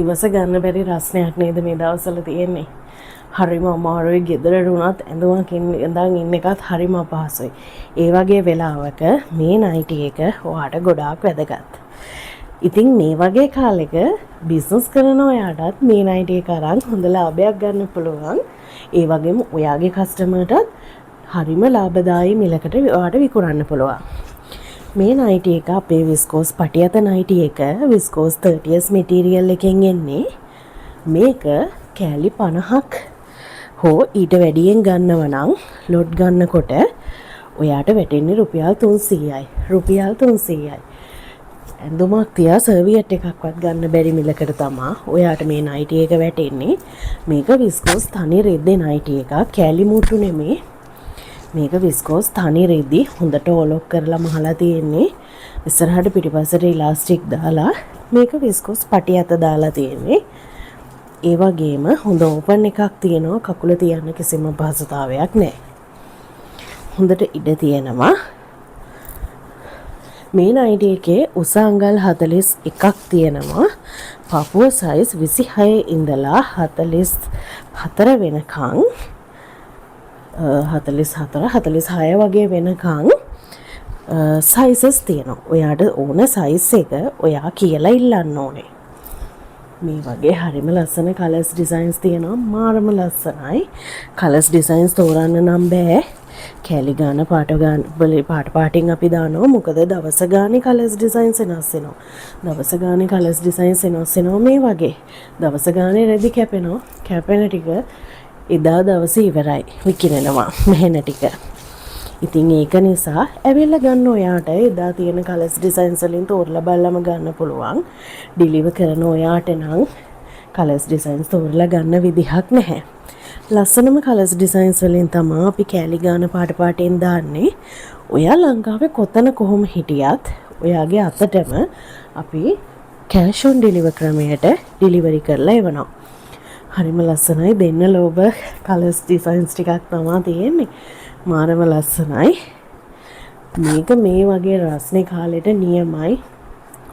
ඉවස ගන්න බැරි රස්නයක් නේද මේ දවස්වල තියෙන්නේ. හරිම අමාරුයි ගෙදරට වුණත් ඇඳුමක් ඉඳන් ඉන්න එකත් හරිම අපහසුයි. ඒ වගේ වෙලාවක මේ නයිටි එක ඔයාට ගොඩාක් වැදගත්. ඉතින් මේ වගේ කාලෙක බිස්නස් කරන ඔයාටත් මේ නයිටි එක අරන් හොඳ ලාභයක් ගන්න පුළුවන්. ඒ වගේම ඔයාගේ කස්ටමර්ටත් හරිම ලාභදායී මිලකට ඔයාට විකුණන්න පුළුවන්. මේ නයිටි එක අපේ විස්කෝස් පටියත නයිටි එක විස්කෝස් 30s මැටීරියල් එකෙන් එන්නේ. මේක කෑලි 50ක් හෝ ඊට වැඩියෙන් ගන්නව නම් ලොට් ගන්නකොට ඔයාට වැටෙන්නේ රුපියල් 300යි. රුපියල් 300යි. ඇඳුමක් තියා සර්වියට් එකක්වත් ගන්න බැරි මිලකට තමයි ඔයාට මේ නයිටි එක වැටෙන්නේ. මේක විස්කෝස් තනි රෙද්දේ නයිටි එකක්. කෑලි මුට්ටු නෙමේ. මේක විස්කෝස් තනි රෙද්දි හොඳට ඔලොක් කරලා මහලා තියෙන්නේ. ඉස්සරහට පිටිපස්සට ඉලාස්ටික් දාලා මේක විස්කෝස් පටියත දාලා තියෙන්නේ. ඒ වගේම හොඳ ඕපන් එකක් තියෙනවා. කකුල තියන්න කිසිම පහසුතාවයක් නැහැ. හොඳට ඉඩ තියෙනවා. මේ නයිටි එකේ උස අඟල් 41ක් තියෙනවා. පපුව සයිස් 26 ඉඳලා 44 වෙනකන් 46 වගේ වෙනකන් සයිසස් තියෙනවා. ඔයාට ඕන සයිස් එක ඔයා කියලා ඉල්ලන්න ඕනේ. මේ වගේ හරිම ලස්සන කලර්ස් ඩිසයින්ස් තියෙනවා. මාරම ලස්සනයි. කලර්ස් ඩිසයින්ස් තෝරන්න නම් බෑ. කැලි ගාන පාට පාටින් අපි දානවා. මොකද දවස ගානේ කලර්ස් ඩිසයින්ස් වෙනස් වෙනවා. දවස ගානේ කලර්ස් ඩිසයින්ස් වෙනස් වෙනවා මේ වගේ. දවස ගානේ රෙදි කැපෙනවා. කැපෙන ටික එදා දවසේ ඉවරයි. විකිනෙනවා මෙහෙන ටික. ඉතින් ඒක නිසා ඇවිල්ලා ගන්න ඔයාට එදා තියෙන කලර්ස් ඩිසයින්ස් වලින් තෝරලා බලලම ගන්න පුළුවන්. ඩිලිවර් කරන ඔයාට නම් කලර්ස් ඩිසයින්ස් තෝරලා ගන්න විදිහක් නැහැ. ලස්සනම කලර්ස් ඩිසයින්ස් වලින් තමයි අපි කෑලි ගාන පාට පාටෙන් දාන්නේ. ඔයා ලංකාවේ කොතන කොහොම හිටියත් ඔයාගේ අතටම අපි කැෂ් ඔන් ඩෙලිවර් ක්‍රමයට ඩිලිවරි කරලා එවනවා. හරිම ලස්සනයි. දෙන්න ලෝබ කලර්ස් ඩිසයින්ස් ටිකක් තමයි තියෙන්නේ. මාරම ලස්සනයි. මේක මේ වගේ රස්නේ කාලෙට නියමයි.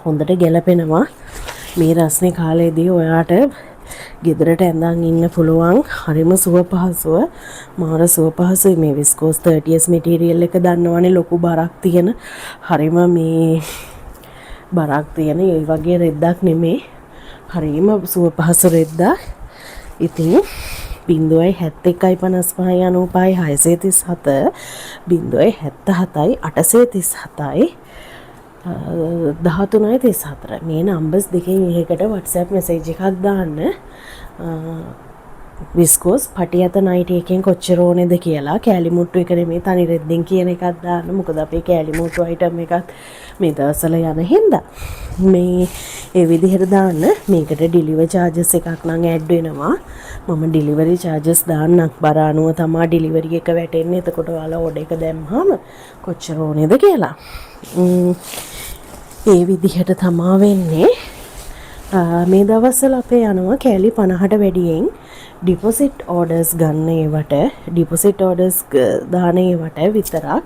හොඳට ගැලපෙනවා. මේ රස්නේ කාලේදී ඔයාට ගෙදරට ඇඳන් ඉන්න පුළුවන්. හරිම සුව පහසුව. මාර සුව පහසුයි. මේ විස්කෝස් 30s මැටීරියල් එක දන්නවනේ ලොකු බරක් තියෙන. හරිම මේ බරක් තියෙන ඒ වගේ රෙද්දක් නෙමේ. හරිම සුව පහසු රෙද්දක්. ඉතින් 0.71.55.637 0.77යි 837යි 13.34 මේ නම්බර්ස් දෙකෙන් එකකට WhatsApp message එකක් දාන්න. විස්කෝස් පටියත නයිටි එකෙන් කොච්චර ඕනේද කියලා. කෑලි මුට්ටු එක නෙමේ තනි රෙද්දෙන් කියන එකක් දාන්න. මොකද අපේ කෑලි මුට්ටු අයිටම් එකත් මේ දවස්වල යන හින්දා මේ ඒ විදිහට දාන්න. මේකට ඩිලිවරි charges එකක් නම් ඇඩ් වෙනවා. මම ඩිලිවරි charges දාන්නක් බර අනුව තමයි ඩිලිවරි එක වැටෙන්නේ. එතකොට ඔයාලා ඕඩර් එක දැම්මම කොච්චර ඕනේද කියලා. ඒ විදිහට තමයි වෙන්නේ. මේ දවස්වල අපේ යනවා කෑලි 50ට වැඩියෙන් ඩිපොසිට් ඕඩර්ස් ගන්න ඒවට ඩිපොසිට් ඕඩර්ස් දාන ඒවට විතරක්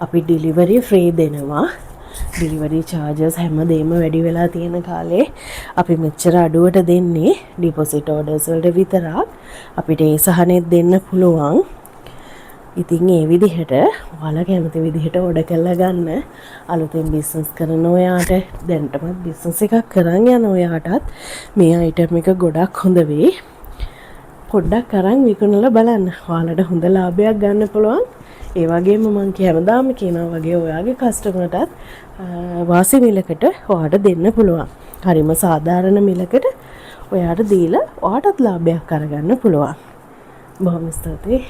අපි ඩිලිවරි ෆ්‍රී දෙනවා. ඩිලිවරි charges හැමදේම වැඩි වෙලා තියෙන කාලේ අපි මෙච්චර අඩුවට දෙන්නේ ඩිපොසිට් ඕඩර්ස් වලට විතරක්. අපිට ඒ සහනෙත් දෙන්න පුළුවන්. ඉතින් ඒ විදිහට ඔයාලා කැමති විදිහට ඕඩර් කරලා ගන්න. අලුතෙන් බිස්නස් කරන ඔයාට දැනටමත් බිස්නස් එකක් කරන් යන ඔයාටත් මේ අයිටම් එක ගොඩක් හොඳ වෙයි. පොඩ්ඩක් අරන් විකුණලා බලන්න. ඔයාලට හොඳ ලාභයක් ගන්න පුළුවන්. ඒ වගේම මම හැමදාම කියනවා වගේ ඔයාගේ කස්ටමර්ටත් වාසි මිලකට ඔයාට දෙන්න පුළුවන්. හරිම සාධාරණ මිලකට ඔයාට දීලා ඔයාටත් ලාභයක් අරගන්න පුළුවන්. බොහොම ස්තුතියි.